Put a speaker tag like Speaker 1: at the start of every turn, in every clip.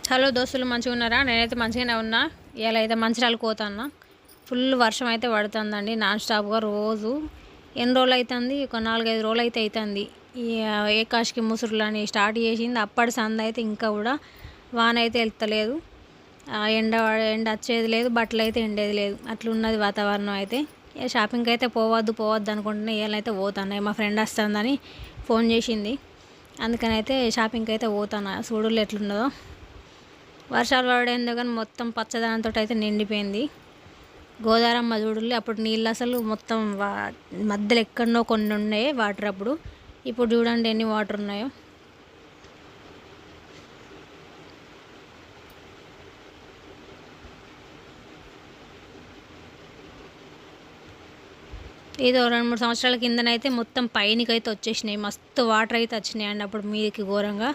Speaker 1: Hello దోస్తులు, మంచిగా ఉన్నారా? నేనైతే మంచిగానే ఉన్నా. ఇలా అయితే మంచిర్యాలకు పోతాన్నా. ఫుల్ వర్షం అయితే పడుతుందండి నాన్ స్టాప్గా రోజు. ఎన్ని రోజులు అవుతుంది? ఒక 4-5 రోజులు అయితే అవుతుంది. ఈ ఏకాశికి ముసురులు అని స్టార్ట్ చేసింది. అప్పటి సంద అయితే ఇంకా కూడా వాన అయితే వెళ్తలేదు. ఎండ ఎండ వచ్చేది లేదు, బట్టలు అయితే ఎండేది లేదు, అట్లున్నది వాతావరణం అయితే. షాపింగ్కి అయితే పోవద్దు అనుకుంటున్నా. ఏళ్ళైతే పోతాను. మా ఫ్రెండ్ వస్తుందని ఫోన్ చేసింది, అందుకని అయితే షాపింగ్కి అయితే పోతాను. చూడులు ఎట్లున్నదో. వర్షాలు పడేందుకు కానీ మొత్తం పచ్చదనంతో అయితే నిండిపోయింది. గోదావరమ్మ చూడుల్లి, అప్పుడు నీళ్ళు అసలు మొత్తం మధ్యలో ఎక్కడనో కొన్ని ఉన్నాయి వాటర్. ఇప్పుడు చూడండి ఎన్ని వాటర్ ఉన్నాయో. ఏదో 2-3 సంవత్సరాల కిందనైతే మొత్తం పైనకైతే వచ్చేసినాయి, మస్తు వాటర్ అయితే వచ్చినాయి అండి అప్పుడు మీదకి ఘోరంగా.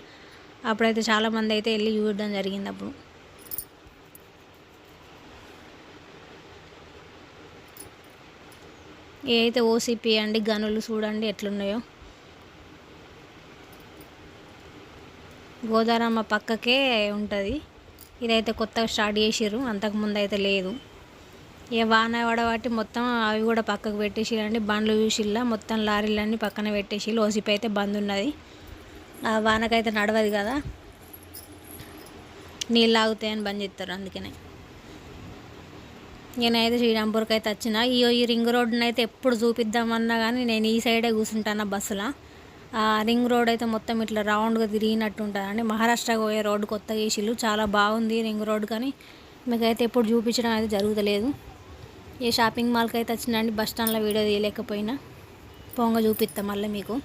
Speaker 1: అప్పుడైతే చాలామంది అయితే వెళ్ళి చూడడం జరిగింది. అప్పుడు ఏ అయితే ఓసిపి అండి, గనులు చూడండి ఎట్లున్నాయో. గోదావరమ్మ పక్కకే ఉంటుంది. ఇదైతే కొత్తగా స్టార్ట్ చేసిర్రు, అంతకుముందు అయితే లేదు. వాన పడబట్టి మొత్తం అవి కూడా పక్కకు పెట్టేసిరండి. బండ్లు చూసిల్లా, మొత్తం లారీలన్నీ పక్కన పెట్టేసి ఓసిపి అయితే బంద్ ఉన్నది. ఆ వానకైతే నడవదు కదా, నీళ్ళు ఆగుతాయని బంద్ చేస్తారు. అందుకనే నేనైతే శ్రీరాంపూర్కి అయితే వచ్చిన. ఈ రింగ్ రోడ్డుని అయితే ఎప్పుడు చూపిద్దామన్నా కానీ నేను ఈ సైడే కూర్చుంటాను బస్సులో. రింగ్ రోడ్ అయితే మొత్తం ఇట్లా రౌండ్గా తిరిగినట్టు ఉంటుందండి. మహారాష్ట్రకు పోయే రోడ్డు కొత్తగా వేసిళ్ళు, చాలా బాగుంది రింగ్ రోడ్. కానీ మీకైతే ఎప్పుడు చూపించడం అయితే జరుగుతలేదు. ఏ షాపింగ్ మాల్కి అయితే వచ్చినండి, బస్ స్టాండ్లో వీడియో తీయలేకపోయినా. పోంగ చూపిస్తాం మళ్ళీ మీకు.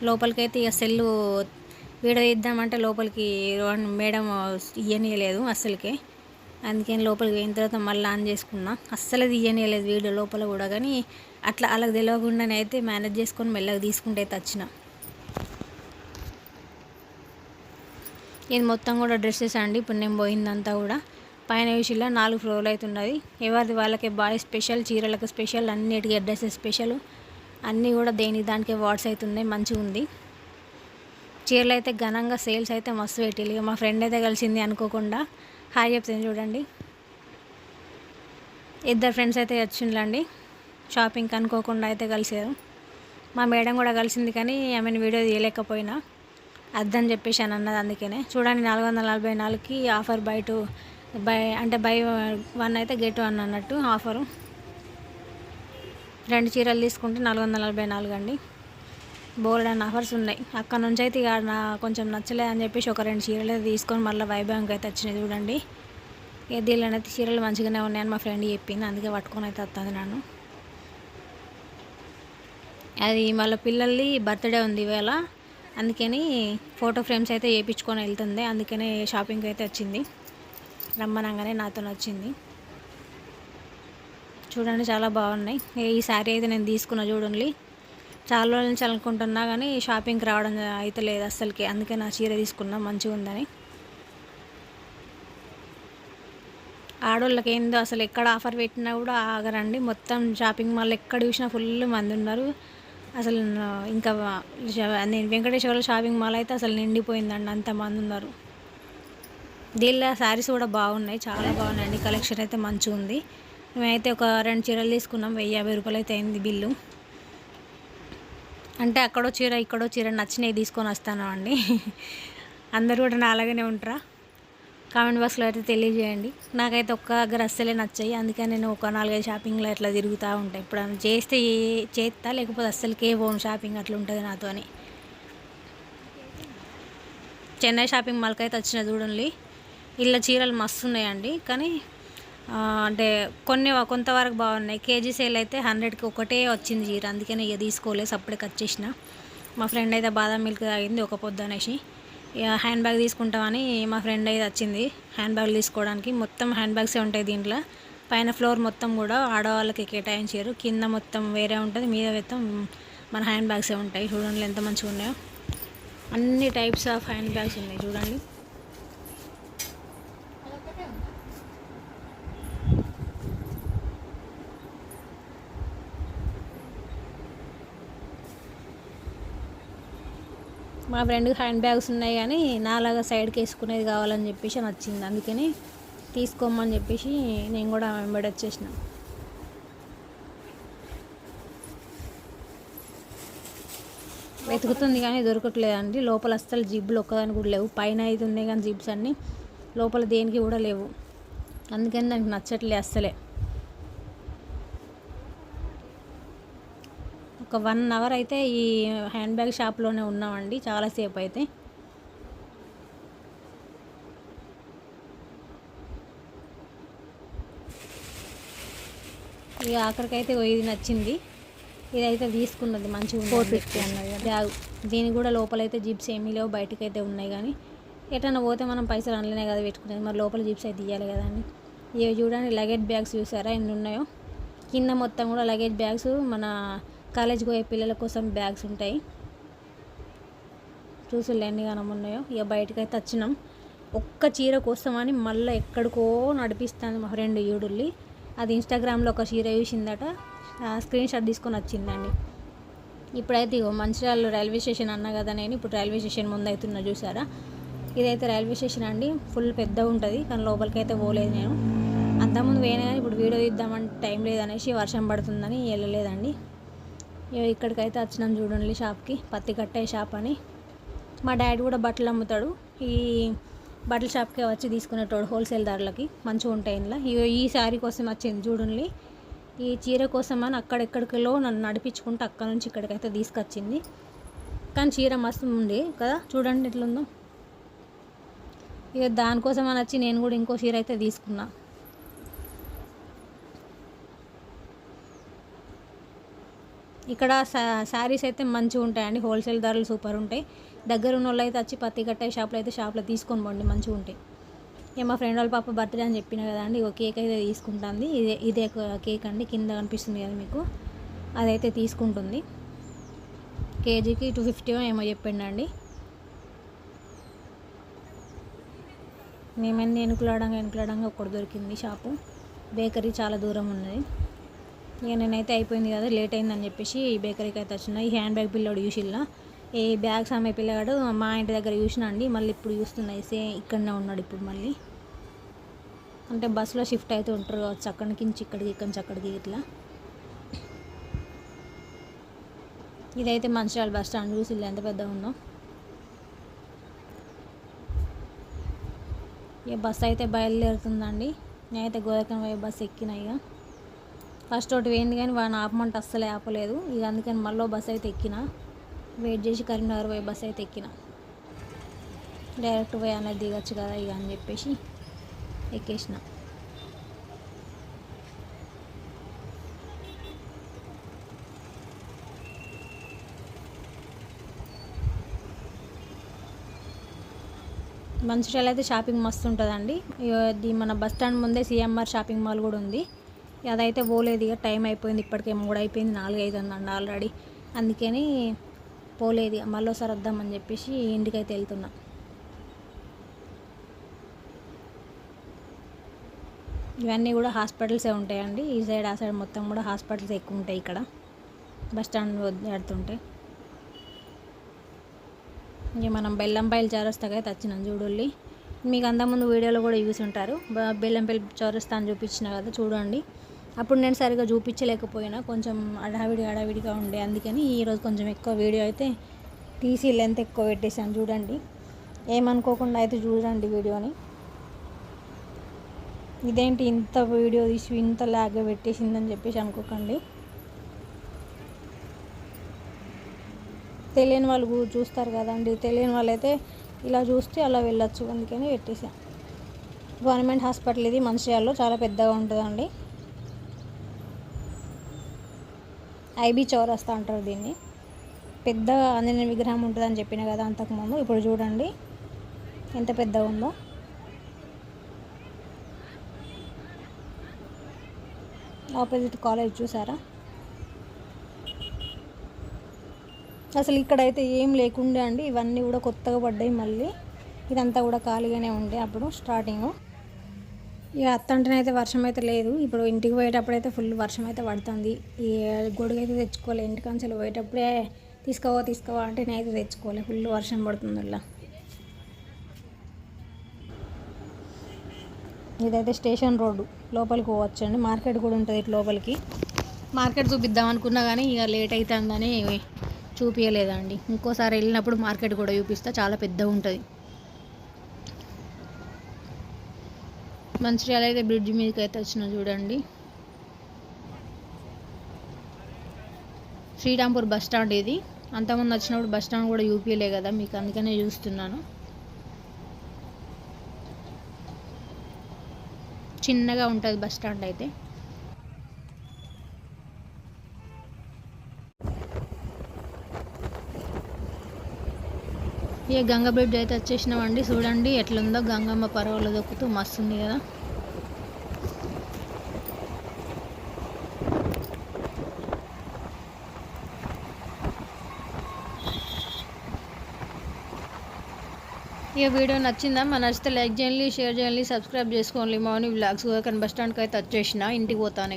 Speaker 1: లోపలికైతే ఇక సెల్లు వీడియో ఇద్దామంటే లోపలికి మేడం ఇయ్యనీయలేదు అస్సలకే. అందుకని లోపలికి పోయిన తర్వాత మళ్ళీ ఆన్ చేసుకున్నా. అస్సలు తీయనీయలేదు వీడియో లోపల కూడా. కానీ అట్లా అలాగ తెలియకుండానే అయితే మేనేజ్ చేసుకొని మెల్లగా తీసుకుంటే అయితే వచ్చిన. ఇది మొత్తం కూడా డ్రెస్సెస్ అండి. ఇప్పుడు నేను పోయిందంతా కూడా పైన విషయంలో 4 ఫ్లోర్లు అయితే ఉన్నది. ఎవరిది వాళ్ళకి బాయ్ స్పెషల్, చీరలకు స్పెషల్, అన్నిటికీ డ్రెస్సెస్ స్పెషల్, అన్నీ కూడా దానికే వాట్స్ అయితే ఉన్నాయి. మంచిగా ఉంది. చీరలు అయితే ఘనంగా సేల్స్ అయితే మస్తు పెట్టిల్లు. మా ఫ్రెండ్ అయితే కలిసింది అనుకోకుండా హాయ్ చెప్తాను చూడండి. ఇద్దరు ఫ్రెండ్స్ అయితే వచ్చిండ్లండి షాపింగ్కి, అనుకోకుండా అయితే కలిసారు. మా మేడం కూడా కలిసింది కానీ ఆమెను వీడియో తీయలేకపోయినా, అద్దని చెప్పేసి అని అన్నది. అందుకనే చూడండి 444కి ఆఫర్ బై 1 అయితే గెట్ 1 అన్నట్టు ఆఫరు. 2 చీరలు తీసుకుంటే 444 అండి. బోల్డ్ అండ్ ఆఫర్స్ ఉన్నాయి. అక్కడ నుంచి అయితే ఇక కొంచెం నచ్చలేదు అని చెప్పేసి ఒక 2 చీరలు అయితే తీసుకొని మళ్ళీ వైభవంకి అయితే వచ్చినాయి చూడండి. దీనిలోనైతే చీరలు మంచిగానే ఉన్నాయని మా ఫ్రెండ్ చెప్పింది, అందుకే పట్టుకొని అయితే వస్తుంది నన్ను. అది మళ్ళీ పిల్లల్ని బర్త్డే ఉంది ఇవాళ, అందుకని ఫోటో ఫ్రేమ్స్ అయితే వేయించుకొని వెళ్తుంది. అందుకనే షాపింగ్కి అయితే వచ్చింది. రమ్మనంగానే నాతో వచ్చింది. చూడండి చాలా బాగున్నాయి. ఈ శారీ అయితే నేను తీసుకున్నా చూడండి. చాలా రోజుల నుంచి అనుకుంటున్నా కానీ షాపింగ్కి రావడం అయితే లేదు అస్సలకి. అందుకే నా చీర తీసుకున్నా, మంచిగా ఉందని. ఆడోళ్ళకి ఏందో అసలు ఎక్కడ ఆఫర్ పెట్టినా కూడా ఆగరండి. మొత్తం షాపింగ్ మాల్ ఎక్కడ చూసినా ఫుల్ మంది ఉన్నారు. అసలు ఇంకా నేను వెంకటేశ్వర షాపింగ్ మాల్ అయితే అసలు నిండిపోయిందండి, అంతమంది ఉన్నారు. దీనిలో శారీస్ కూడా బాగున్నాయి, చాలా బాగున్నాయండి. కలెక్షన్ అయితే మంచిగా ఉంది. మేమైతే ఒక 2 చీరలు తీసుకున్నాం. 1050 రూపాయలు అయితే అయింది బిల్లు. అంటే అక్కడో చీర ఇక్కడో చీర నచ్చినవి తీసుకొని వస్తాను అండి. అందరూ కూడా నా అలాగనే ఉంటారా? కామెంట్ బాక్స్లో అయితే తెలియజేయండి. నాకైతే ఒక్క దగ్గర అస్సలే నచ్చాయి, అందుకని నేను ఒక 4-5 షాపింగ్లో అట్లా తిరుగుతూ ఉంటాయి. ఇప్పుడు చేస్తే చేస్తా, లేకపోతే అస్సలకే పోను షాపింగ్, అట్లా ఉంటుంది నాతో అని. చెన్నై షాపింగ్ మాల్కి అయితే వచ్చిన చూడండి. ఇలా చీరలు మస్తు ఉన్నాయండి. కానీ అంటే కొంతవరకు బాగున్నాయి. కేజీ సేల్ అయితే 100కి ఒకటే వచ్చింది చీర, అందుకని ఇక తీసుకోలేదు, అప్పుడే వచ్చేసిన. మా ఫ్రెండ్ అయితే బాదం మిల్క్ తాగింది ఒక పొద్దు అనేసి. ఇక హ్యాండ్ బ్యాగ్ తీసుకుంటామని మా ఫ్రెండ్ అయితే వచ్చింది హ్యాండ్ బ్యాగ్ తీసుకోవడానికి. మొత్తం హ్యాండ్ బ్యాగ్సే ఉంటాయి దీంట్లో. పైన ఫ్లోర్ మొత్తం కూడా ఆడవాళ్ళకి కేటాయించారు, కింద మొత్తం వేరే ఉంటుంది, మీద మొత్తం మన హ్యాండ్ బ్యాగ్సే ఉంటాయి. చూడండి ఎంత మంచిగా ఉన్నాయో. అన్ని టైప్స్ ఆఫ్ హ్యాండ్ బ్యాగ్స్ ఉన్నాయి చూడండి. మా ఫ్రెండ్కి హ్యాండ్ బ్యాగ్స్ ఉన్నాయి కానీ నాలాగా సైడ్కి వేసుకునేది కావాలని చెప్పేసి నచ్చింది, అందుకని తీసుకోమని చెప్పేసి నేను కూడా వెంబడి వచ్చేసిన. వెతుకుతుంది కానీ దొరకట్లేదండి. లోపల అస్సలు జిబ్బులు ఒక్కదాని కూడా లేవు. పైన అయితే ఉన్నాయి కానీ జిబ్స్ అన్నీ, లోపల దేనికి కూడా లేవు. అందుకని నాకు నచ్చట్లే అస్సలే. ఒక 1 అవర్ అయితే ఈ హ్యాండ్ బ్యాగ్ షాప్లోనే ఉన్నామండి, చాలాసేపు అయితే. ఇక ఆఖరికైతే ఇది నచ్చింది, ఇదైతే తీసుకున్నది మంచిగా 450 అన్నది బ్యాగ్. దీనికి కూడా లోపలైతే జిప్స్ ఏమీ లేవు, బయటకు అయితే ఉన్నాయి. కానీ ఎటన్నా పోతే మనం పైసలు అనలేనే కదా పెట్టుకునేది, మరి లోపల జిప్స్ అయితే తీయాలి కదండి. ఇవి చూడండి, లగేజ్ బ్యాగ్స్ చూసారా ఎన్ని ఉన్నాయో. కింద మొత్తం కూడా లగేజ్ బ్యాగ్స్, మన కాలేజ్కి పోయే పిల్లల కోసం బ్యాగ్స్ ఉంటాయి. చూసులు ఎన్నిగానం ఉన్నాయో. ఇక బయటకైతే వచ్చినాం. ఒక్క చీర కోసమని మళ్ళీ ఎక్కడికో నడిపిస్తాను మా ఫ్రెండ్ యూడుల్లి. అది ఇన్స్టాగ్రామ్లో ఒక చీర చూసిందట, స్క్రీన్ షాట్ తీసుకొని వచ్చిందండి. ఇప్పుడైతే ఇగో మంచిర్యాల రైల్వే స్టేషన్ అన్నా కదా నేను, ఇప్పుడు రైల్వే స్టేషన్ ముందు అవుతున్నా చూసారా. ఇదైతే రైల్వే స్టేషన్ అండి, ఫుల్ పెద్దగా ఉంటుంది. కానీ లోపలికి అయితే పోలేదు నేను. అంతకుముందు పోయినా కానీ ఇప్పుడు వీడియో తీద్దామంటే టైం లేదనేసి, వర్షం పడుతుందని వెళ్ళలేదండి. ఇక్కడికైతే వచ్చినాం చూడండి షాప్కి, పత్తి కట్టే షాప్ అని. మా డాడీ కూడా బట్టలు అమ్ముతాడు, ఈ బట్టల షాప్కే వచ్చి తీసుకునేటోడు హోల్సేల్ ధరలకి, మంచిగా ఉంటాయి ఇంట్లో. ఈ శారీ కోసం వచ్చింది చూడండి, ఈ చీర కోసం అని అక్కడెక్కడికలో నన్ను నడిపించుకుంటూ అక్కడ నుంచి ఇక్కడికైతే తీసుకొచ్చింది. కానీ చీర మస్తు ఉంది కదా, చూడండి ఎట్లుందో. ఇక దానికోసం అని వచ్చి నేను కూడా ఇంకో చీర అయితే తీసుకున్నా. ఇక్కడ శారీస్ అయితే మంచిగా ఉంటాయండి, హోల్సేల్ ధరలు సూపర్ ఉంటాయి. దగ్గర ఉన్న వాళ్ళు అయితే వచ్చి పత్తి కట్టే షాప్లో తీసుకొని పోండి, మంచిగా ఉంటాయి. మా ఫ్రెండ్ వాళ్ళ పాప బర్త్డే అని చెప్పిన కదా అండి, ఒక కేక్ అయితే తీసుకుంటుంది. ఇదే కేక్ అండి, కింద కనిపిస్తుంది కదా మీకు, అదైతే తీసుకుంటుంది. కేజీకి 250 ఏమో చెప్పిండండి. మేమైంది వెనుకలాడంగా ఒకటి దొరికింది షాపు. బేకరీ చాలా దూరం ఉన్నది. ఇక నేనైతే అయిపోయింది కదా, లేట్ అయిందని చెప్పేసి ఈ బేకరీకి అయితే వచ్చిన. ఈ హ్యాండ్ బ్యాగ్ పిల్లాడు చూసిల్లా, ఈ బ్యాగ్స్ అమ్మే పిల్లగాడు మా ఇంటి దగ్గర చూసిన అండి, మళ్ళీ ఇప్పుడు చూస్తున్నాయి. ఇక్కడనే ఉన్నాడు ఇప్పుడు మళ్ళీ. అంటే బస్సులో షిఫ్ట్ అయితే ఉంటారు కావచ్చు, అక్కడి నుంచి ఇక్కడికి, ఇక్కడి నుంచి అక్కడికి ఇట్లా. ఇదైతే మంచిర్యాల బస్ స్టాండ్, చూసిల్లా ఎంత పెద్దగా ఉందో. ఇక బస్సు అయితే బయలుదేరుతుందండి. నేనైతే గోదావరి పోయే బస్సు ఎక్కిన. ఇక ఫస్ట్ ఒకటి పోయింది కానీ వాడిని ఆపమంటే అస్సలే ఆపలేదు. ఇక అందుకని మళ్ళీ బస్సు అయితే ఎక్కిన, వెయిట్ చేసి కరీంనగర్ పోయే బస్సు అయితే ఎక్కిన. డైరెక్ట్ పోయి అనేది దిగచ్చు కదా ఇక అని చెప్పేసి ఎక్కేసిన. మంచిర్యాల అయితే షాపింగ్ మస్తు ఉంటుందండి. ఇది మన బస్ స్టాండ్ ముందే సిఎంఆర్ షాపింగ్ మాల్ కూడా ఉంది. అదైతే పోలేదు, ఇక టైం అయిపోయింది, ఇప్పటికే 3 అయిపోయింది, 4 అవుతుందండి ఆల్రెడీ. అందుకని పోలేదు, మళ్ళీ ఒకసారి వద్దామని చెప్పేసి ఇంటికైతే వెళ్తున్నా. ఇవన్నీ కూడా హాస్పిటల్సే ఉంటాయండి, ఈ సైడ్ ఆ సైడ్ మొత్తం కూడా హాస్పిటల్స్ ఎక్కువ ఉంటాయి ఇక్కడ బస్ స్టాండ్ వదిలేడుతుంటే. ఇక మనం బెల్లంపల్లి చౌరస్తాకి అయితే వచ్చినాం చూడండి. మీకు అంతకుముందు వీడియోలో కూడా చూసి ఉంటారు, బెల్లంపల్లి చౌరస్తా అని చూపించిన కదా చూడండి. అప్పుడు నేను సరిగ్గా చూపించలేకపోయినా, కొంచెం హడావిడిగా ఉండే, అందుకని ఈరోజు కొంచెం ఎక్కువ వీడియో అయితే తీసి లెంత్ ఎక్కువ పెట్టేసాను చూడండి. ఏమనుకోకుండా అయితే చూడండి వీడియోని. ఇదేంటి ఇంత వీడియో తీసి ఇంత లాగ్గా పెట్టేసిందని చెప్పేసి అనుకోకండి. తెలియని వాళ్ళు చూస్తారు కదండి, తెలియని వాళ్ళైతే ఇలా చూస్తే అలా వెళ్ళొచ్చు, అందుకని పెట్టేసాం. గవర్నమెంట్ హాస్పిటల్ ఇది మంచిర్యాలలో, చాలా పెద్దగా ఉంటుందండి. ఐబీ చౌరస్తా అంటారు దీన్ని. పెద్ద ఆంజనేయ విగ్రహం ఉంటుందని చెప్పిన కదా అంతకుముందు, ఇప్పుడు చూడండి ఎంత పెద్దగా ఉందో. ఆపోజిట్ కాలేజ్ చూసారా. అసలు ఇక్కడైతే ఏం లేకుండే అండి, ఇవన్నీ కూడా కొత్తగా పడ్డాయి. మళ్ళీ ఇదంతా కూడా ఖాళీగానే ఉండే అప్పుడు స్టార్టింగ్. ఇక అత్తంటేనైతే వర్షం అయితే లేదు. ఇప్పుడు ఇంటికి పోయేటప్పుడు అయితే ఫుల్ వర్షం అయితే పడుతుంది. ఈ గొడుగు అయితే తెచ్చుకోవాలి, ఇంటికాంచెలు పోయేటప్పుడే తీసుకోవా అంటే నేనైతే తెచ్చుకోలే, ఫుల్ వర్షం పడుతుంది అలా. ఇదైతే స్టేషన్ రోడ్డు, లోపలికి పోవచ్చండి. మార్కెట్ కూడా ఉంటుంది ఇటు లోపలికి. మార్కెట్ చూపిద్దాం అనుకున్నా కానీ ఇక లేట్ అవుతుందని చూపించలేదండి. ఇంకోసారి వెళ్ళినప్పుడు మార్కెట్ కూడా చూపిస్తా, చాలా పెద్దగా ఉంటుంది. మంచిర్యాల అయితే బ్రిడ్జ్ మీదకి అయితే వచ్చిన చూడండి. శ్రీరాంపూర్ బస్ స్టాండ్ ఇది. అంతకుముందు వచ్చినప్పుడు బస్ స్టాండ్ కూడా చూపించలే కదా మీకు, అందుకనే చూస్తున్నాను. చిన్నగా ఉంటుంది బస్ స్టాండ్ అయితే. ఇక గంగ బ్రిడ్జ్ అయితే వచ్చేసినామండి. చూడండి ఎట్లుందో, గంగమ్మ పరవలు దొక్కుతూ మస్తుంది కదా. ఇక వీడియో నచ్చిందా? మన నచ్చితే లైక్ చేయండి, షేర్ చేయండి, సబ్స్క్రైబ్ చేసుకోండి. మార్నింగ్ వ్లాగ్స్ కానీ బస్ స్టాండ్కి అయితే వచ్చేసిన, ఇంటికి పోతాను.